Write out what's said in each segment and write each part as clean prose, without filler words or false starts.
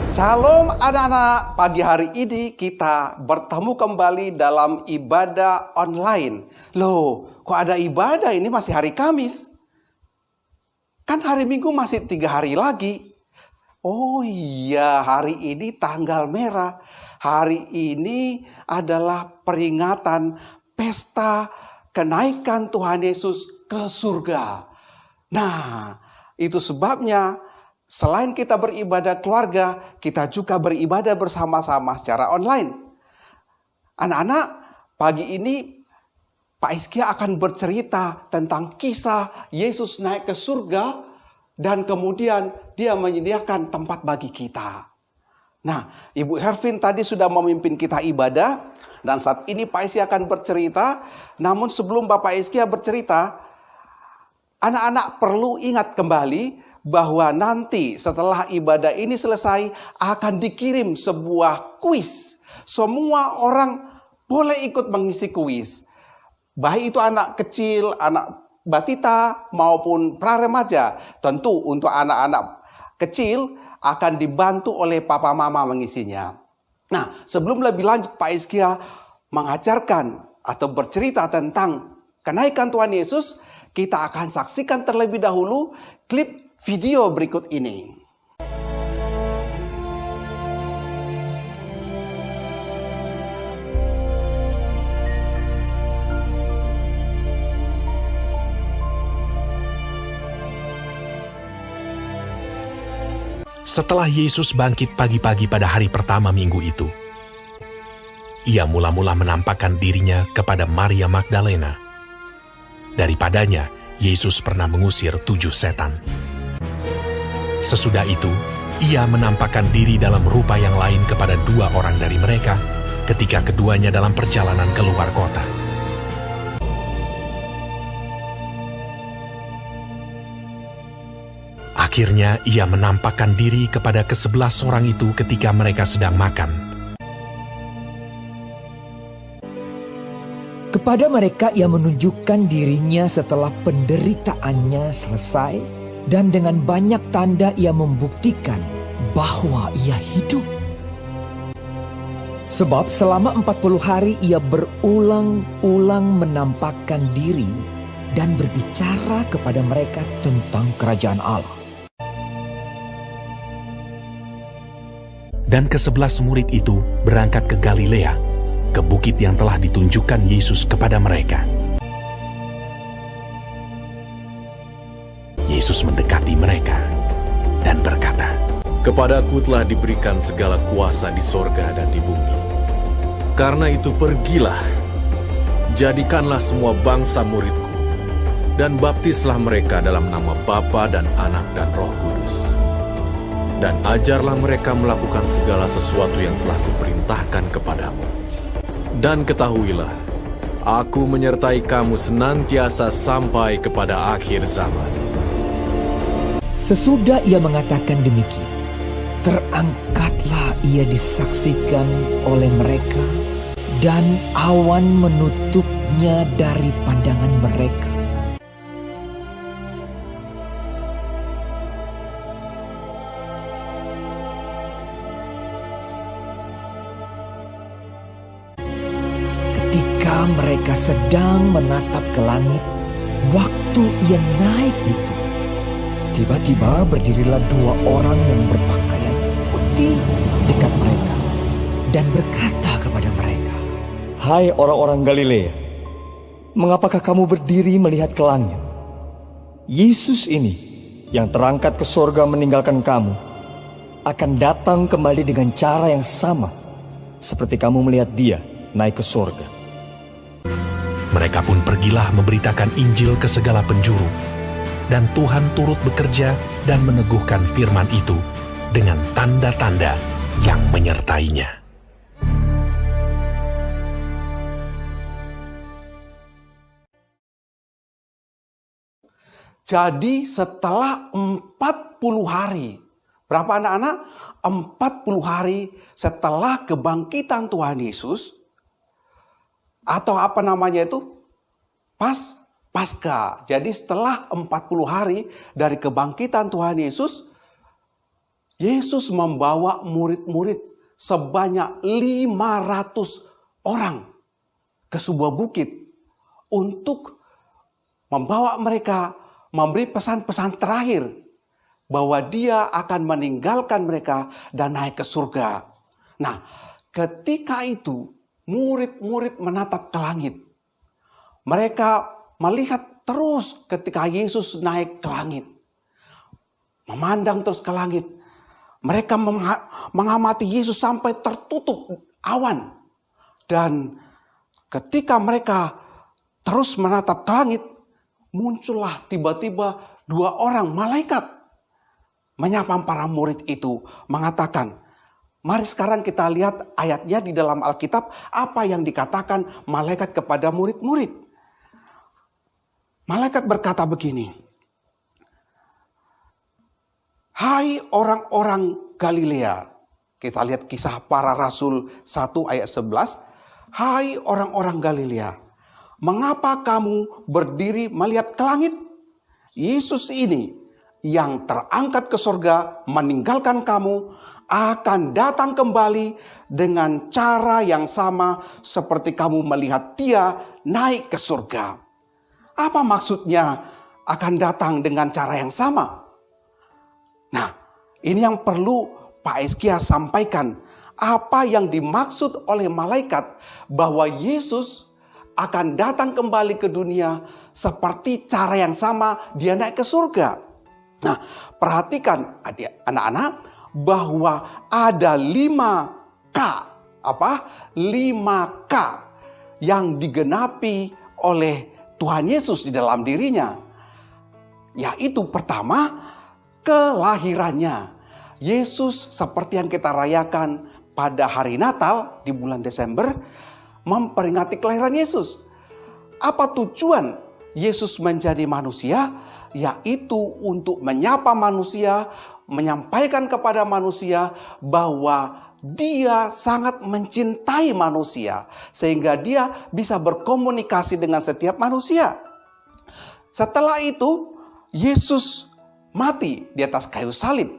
Shalom anak-anak, pagi hari ini kita bertemu kembali dalam ibadah online. Loh, kok ada ibadah ini masih hari Kamis? Kan hari Minggu masih 3 hari lagi. Oh iya, hari ini tanggal merah. Hari ini adalah peringatan pesta kenaikan Tuhan Yesus ke surga. Nah, itu sebabnya selain kita beribadah keluarga, kita juga beribadah bersama-sama secara online. Anak-anak, pagi ini Pak Iskia akan bercerita tentang kisah Yesus naik ke surga dan kemudian dia menyediakan tempat bagi kita. Nah, Ibu Hervin tadi sudah memimpin kita ibadah dan saat ini Pak Iskia akan bercerita. Namun sebelum Bapak Iskia bercerita, anak-anak perlu ingat kembali bahwa nanti setelah ibadah ini selesai akan dikirim sebuah kuis. Semua orang boleh ikut mengisi kuis. Baik itu anak kecil, anak batita maupun pra-remaja. Tentu untuk anak-anak kecil akan dibantu oleh papa mama mengisinya. Nah, sebelum lebih lanjut Pak Iskia mengajarkan atau bercerita tentang kenaikan Tuhan Yesus, kita akan saksikan terlebih dahulu klip video berikut ini. Setelah Yesus bangkit pagi-pagi pada hari pertama minggu itu, ia mula-mula menampakkan dirinya kepada Maria Magdalena. Daripadanya, Yesus pernah mengusir 7 setan. Sesudah itu, ia menampakkan diri dalam rupa yang lain kepada 2 orang dari mereka ketika keduanya dalam perjalanan keluar kota. Akhirnya, ia menampakkan diri kepada ke-11 orang itu ketika mereka sedang makan. Kepada mereka ia menunjukkan dirinya setelah penderitaannya selesai, dan dengan banyak tanda ia membuktikan bahwa ia hidup. Sebab selama 40 hari ia berulang-ulang menampakkan diri dan berbicara kepada mereka tentang kerajaan Allah. Dan ke-11 murid itu berangkat ke Galilea, ke bukit yang telah ditunjukkan Yesus kepada mereka. Yesus mendekati mereka dan berkata, "Kepadaku telah diberikan segala kuasa di sorga dan di bumi. Karena itu pergilah, jadikanlah semua bangsa muridku, dan baptislah mereka dalam nama Bapa dan Anak dan Roh Kudus. Dan ajarlah mereka melakukan segala sesuatu yang telah kuperintahkan kepadamu. Dan ketahuilah, aku menyertai kamu senantiasa sampai kepada akhir zaman." Sesudah ia mengatakan demikian, terangkatlah ia disaksikan oleh mereka, dan awan menutupnya dari pandangan mereka. Ketika mereka sedang menatap ke langit, waktu ia naik itu, tiba-tiba berdirilah 2 orang yang berpakaian putih dekat mereka dan berkata kepada mereka, "Hai orang-orang Galilea, mengapakah kamu berdiri melihat ke langit? Yesus ini yang terangkat ke sorga meninggalkan kamu akan datang kembali dengan cara yang sama seperti kamu melihat dia naik ke sorga." Mereka pun pergilah memberitakan Injil ke segala penjuru, dan Tuhan turut bekerja dan meneguhkan firman itu dengan tanda-tanda yang menyertainya. Jadi setelah 40 hari, berapa anak-anak? 40 hari setelah kebangkitan Tuhan Yesus, atau apa namanya itu? Paskah. Jadi setelah 40 hari dari kebangkitan Tuhan Yesus, Yesus membawa murid-murid sebanyak 500 orang ke sebuah bukit untuk membawa mereka memberi pesan-pesan terakhir bahwa dia akan meninggalkan mereka dan naik ke surga. Nah, ketika itu murid-murid menatap ke langit. Mereka melihat terus ketika Yesus naik ke langit. Memandang terus ke langit. Mereka mengamati Yesus sampai tertutup awan. Dan ketika mereka terus menatap ke langit, muncullah tiba-tiba 2 orang malaikat menyapa para murid itu, mengatakan, mari sekarang kita lihat ayatnya di dalam Alkitab, apa yang dikatakan malaikat kepada murid-murid. Malaikat berkata begini, hai orang-orang Galilea. Kita lihat Kisah Para Rasul 1 ayat 11. Hai orang-orang Galilea, mengapa kamu berdiri melihat ke langit? Yesus ini yang terangkat ke surga meninggalkan kamu akan datang kembali dengan cara yang sama seperti kamu melihat dia naik ke surga. Apa maksudnya akan datang dengan cara yang sama? Nah, ini yang perlu Pak Eskia sampaikan. Apa yang dimaksud oleh malaikat bahwa Yesus akan datang kembali ke dunia seperti cara yang sama dia naik ke surga. Nah, perhatikan anak-anak bahwa ada 5K. Apa? 5K yang digenapi oleh Tuhan Yesus di dalam dirinya. Yaitu pertama, kelahirannya. Yesus seperti yang kita rayakan pada hari Natal di bulan Desember, memperingati kelahiran Yesus. Apa tujuan Yesus menjadi manusia? Yaitu untuk menyapa manusia, menyampaikan kepada manusia bahwa dia sangat mencintai manusia, sehingga dia bisa berkomunikasi dengan setiap manusia. Setelah itu, Yesus mati di atas kayu salib.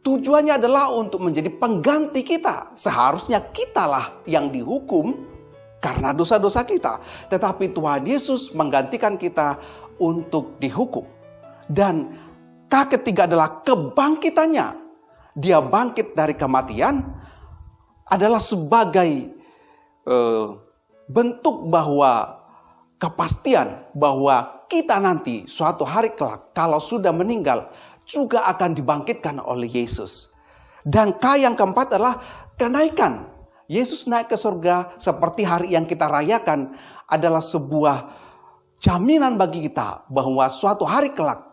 Tujuannya adalah untuk menjadi pengganti kita. Seharusnya kitalah yang dihukum karena dosa-dosa kita. Tetapi Tuhan Yesus menggantikan kita untuk dihukum. Dan ketiga adalah kebangkitannya. Dia bangkit dari kematian adalah sebagai bentuk bahwa kepastian bahwa kita nanti suatu hari kelak kalau sudah meninggal juga akan dibangkitkan oleh Yesus. Dan yang keempat adalah kenaikan. Yesus naik ke surga seperti hari yang kita rayakan adalah sebuah jaminan bagi kita bahwa suatu hari kelak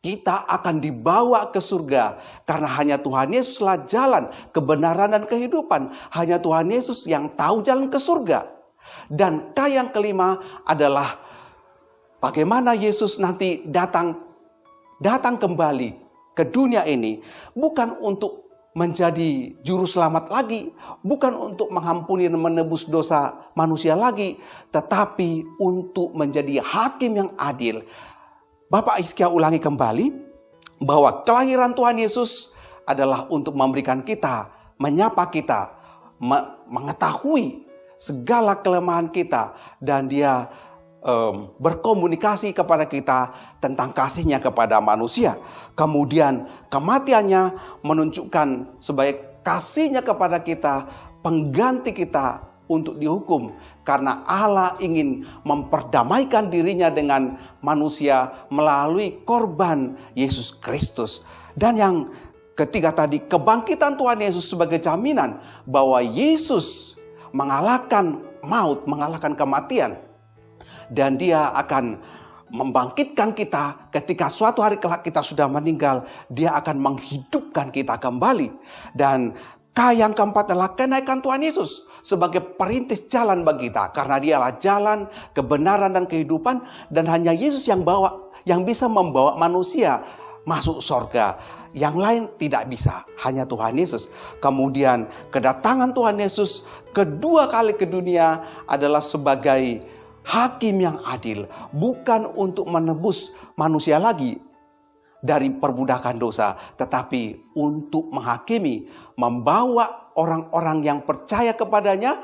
kita akan dibawa ke surga. Karena hanya Tuhan Yesuslah jalan, kebenaran dan kehidupan. Hanya Tuhan Yesus yang tahu jalan ke surga. Dan yang kelima adalah bagaimana Yesus nanti datang kembali ke dunia ini, bukan untuk menjadi juru selamat lagi, bukan untuk mengampuni dan menebus dosa manusia lagi, tetapi untuk menjadi hakim yang adil. Bapak Iskia ulangi kembali bahwa kelahiran Tuhan Yesus adalah untuk memberikan kita, menyapa kita, mengetahui segala kelemahan kita, dan dia berkomunikasi kepada kita tentang kasihnya kepada manusia. Kemudian kematiannya menunjukkan sebagai kasihnya kepada kita, pengganti kita untuk dihukum. Karena Allah ingin memperdamaikan dirinya dengan manusia melalui korban Yesus Kristus. Dan yang ketiga tadi, kebangkitan Tuhan Yesus sebagai jaminan bahwa Yesus mengalahkan maut, mengalahkan kematian. Dan dia akan membangkitkan kita ketika suatu hari kelak kita sudah meninggal. Dia akan menghidupkan kita kembali. Dan yang keempat adalah kenaikan Tuhan Yesus sebagai perintis jalan bagi kita. Karena dialah jalan, kebenaran dan kehidupan. Dan hanya Yesus yang bisa membawa manusia masuk surga. Yang lain tidak bisa, hanya Tuhan Yesus. Kemudian kedatangan Tuhan Yesus kedua kali ke dunia adalah sebagai hakim yang adil, bukan untuk menebus manusia lagi. dari perbudakan dosa, tetapi untuk menghakimi, membawa orang-orang yang percaya kepadanya,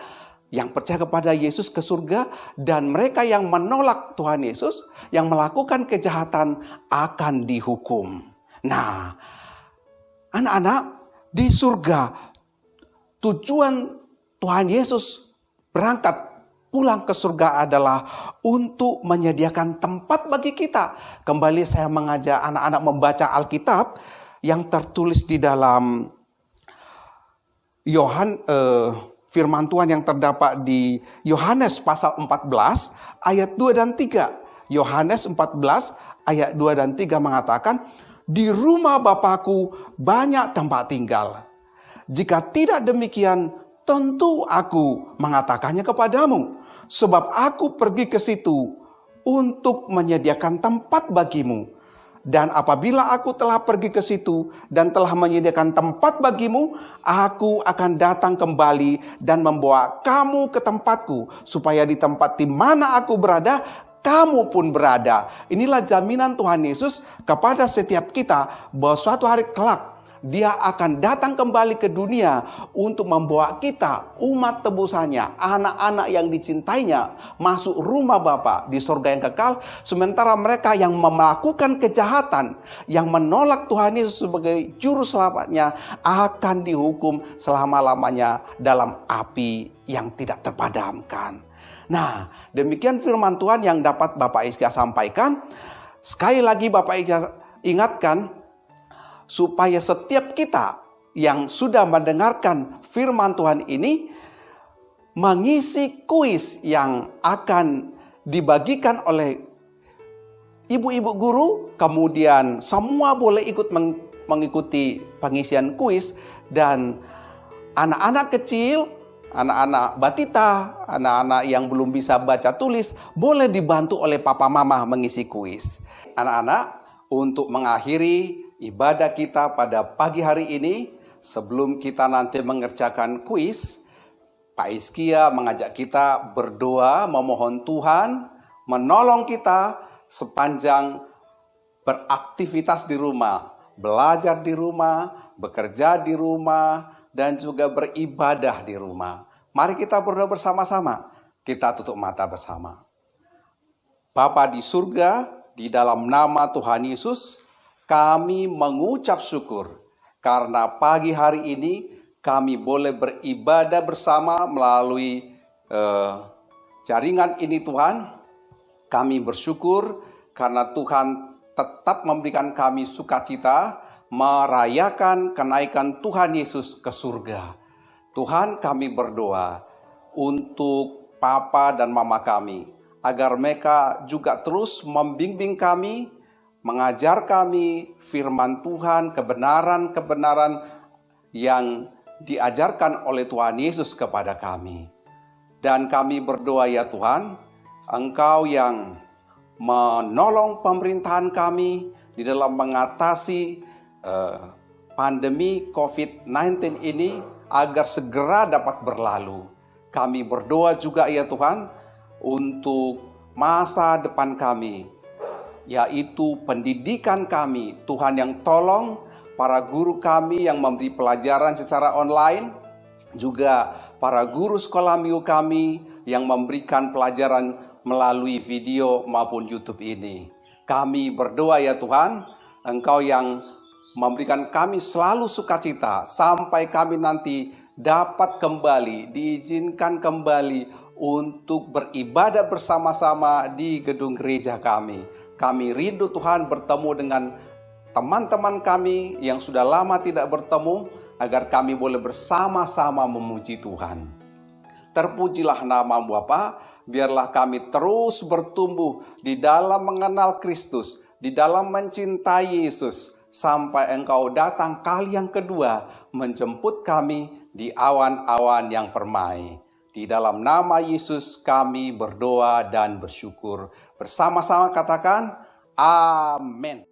yang percaya kepada Yesus ke surga, dan mereka yang menolak Tuhan Yesus, yang melakukan kejahatan akan dihukum. Nah, anak-anak, di surga tujuan Tuhan Yesus berangkat pulang ke surga adalah untuk menyediakan tempat bagi kita. Kembali saya mengajak anak-anak membaca Alkitab yang tertulis di dalam firman Tuhan yang terdapat di Yohanes pasal 14 ayat 2 dan 3. Yohanes 14 ayat 2 dan 3 mengatakan, "Di rumah Bapakku banyak tempat tinggal. Jika tidak demikian, tentu aku mengatakannya kepadamu, sebab aku pergi ke situ untuk menyediakan tempat bagimu. Dan apabila aku telah pergi ke situ dan telah menyediakan tempat bagimu, aku akan datang kembali dan membawa kamu ke tempatku, supaya di tempat di mana aku berada, kamu pun berada." Inilah jaminan Tuhan Yesus kepada setiap kita bahwa suatu hari kelak Dia akan datang kembali ke dunia untuk membawa kita, umat tebusannya, anak-anak yang dicintainya, masuk rumah Bapa di surga yang kekal. Sementara mereka yang melakukan kejahatan, yang menolak Tuhan Yesus sebagai juru selamatnya, akan dihukum selama-lamanya dalam api yang tidak terpadamkan. Nah, demikian firman Tuhan yang dapat Bapak Iskia sampaikan. Sekali lagi Bapak Iskia ingatkan, supaya setiap kita yang sudah mendengarkan firman Tuhan ini mengisi kuis yang akan dibagikan oleh ibu-ibu guru, kemudian semua boleh ikut mengikuti pengisian kuis, dan anak-anak kecil, anak-anak batita, anak-anak yang belum bisa baca tulis boleh dibantu oleh papa mama mengisi kuis. Anak-anak, untuk mengakhiri ibadah kita pada pagi hari ini, sebelum kita nanti mengerjakan kuis, Pak Iskia mengajak kita berdoa memohon Tuhan menolong kita sepanjang beraktivitas di rumah, belajar di rumah, bekerja di rumah, dan juga beribadah di rumah. Mari kita berdoa bersama-sama. Kita tutup mata bersama. Bapa di surga, di dalam nama Tuhan Yesus, kami mengucap syukur karena pagi hari ini kami boleh beribadah bersama melalui jaringan ini Tuhan. Kami bersyukur karena Tuhan tetap memberikan kami sukacita merayakan kenaikan Tuhan Yesus ke surga. Tuhan, kami berdoa untuk Papa dan Mama kami, agar mereka juga terus membimbing kami, mengajar kami firman Tuhan, kebenaran-kebenaran yang diajarkan oleh Tuhan Yesus kepada kami. Dan kami berdoa ya Tuhan, Engkau yang menolong pemerintahan kami di dalam mengatasi pandemi COVID-19 ini agar segera dapat berlalu. Kami berdoa juga ya Tuhan untuk masa depan kami, yaitu pendidikan kami. Tuhan yang tolong para guru kami yang memberi pelajaran secara online, juga para guru sekolah minggu kami yang memberikan pelajaran melalui video maupun YouTube ini. Kami berdoa ya Tuhan, Engkau yang memberikan kami selalu sukacita sampai kami nanti dapat kembali, diizinkan kembali untuk beribadah bersama-sama di gedung gereja kami. Kami rindu Tuhan bertemu dengan teman-teman kami yang sudah lama tidak bertemu, agar kami boleh bersama-sama memuji Tuhan. Terpujilah nama Bapa, biarlah kami terus bertumbuh di dalam mengenal Kristus, di dalam mencintai Yesus, sampai Engkau datang kali yang kedua menjemput kami di awan-awan yang permai. Di dalam nama Yesus kami berdoa dan bersyukur. Bersama-sama katakan, Amin.